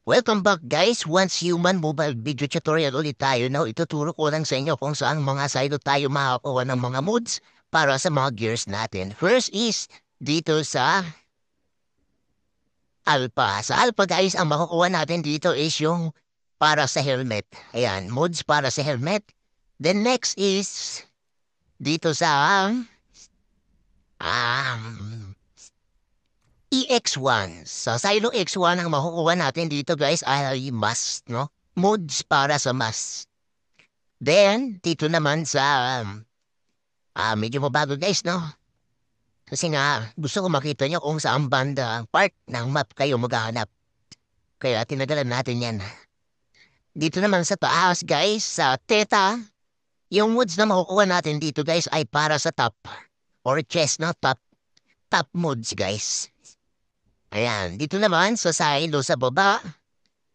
Welcome back guys, Once Human Mobile Video Tutorial ulit tayo. Now, ituturo ko lang sa inyo kung saan mga silo tayo makakuha ng mga mods para sa mga gears natin. First is dito sa Alpha. Sa Alpha guys, ang makukuha natin dito is yung para sa helmet. Ayan, mods para sa helmet. Then next is dito sa um, EX1. Sa Silo X1 ang makukuha natin dito guys ay mask, no? Mods para sa mask. Then, dito naman sa medyo mabago guys, no? Kasi nga, gusto ko makita nyo kung saan banda part ng map kayo maghahanap. Kaya tinagalan natin yan. Dito naman sa taas guys, sa Theta, yung mods na makukuha natin dito guys ay para sa top or chest, no? Top mods guys. Ayan, dito naman sa Silo sa baba,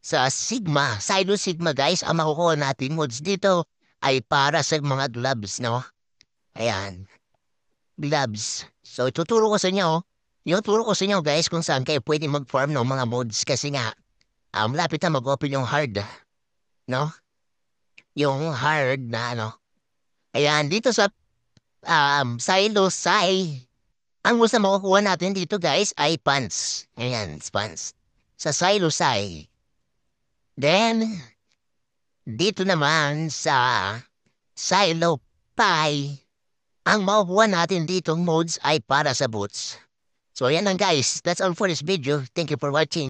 sa Sigma, Silo Sigma guys, ang makukuha natin mods dito ay para sa mga gloves, no? Ayan, gloves. So, ituturo ko sa inyo, yung turo ko sa inyo guys kung saan kayo pwede mag-farm ng mga mods kasi nga, malapit na mag-open yung hard, no? Yung hard na ano. Ayan, dito sa Silo Sai, ang mods na makukuha natin dito guys ay pants. Ayan, pants. Sa Silo Sai. Then, dito naman sa Silo Pi, ang makukuha natin ditong modes ay para sa boots. So, yan lang guys. That's all for this video. Thank you for watching.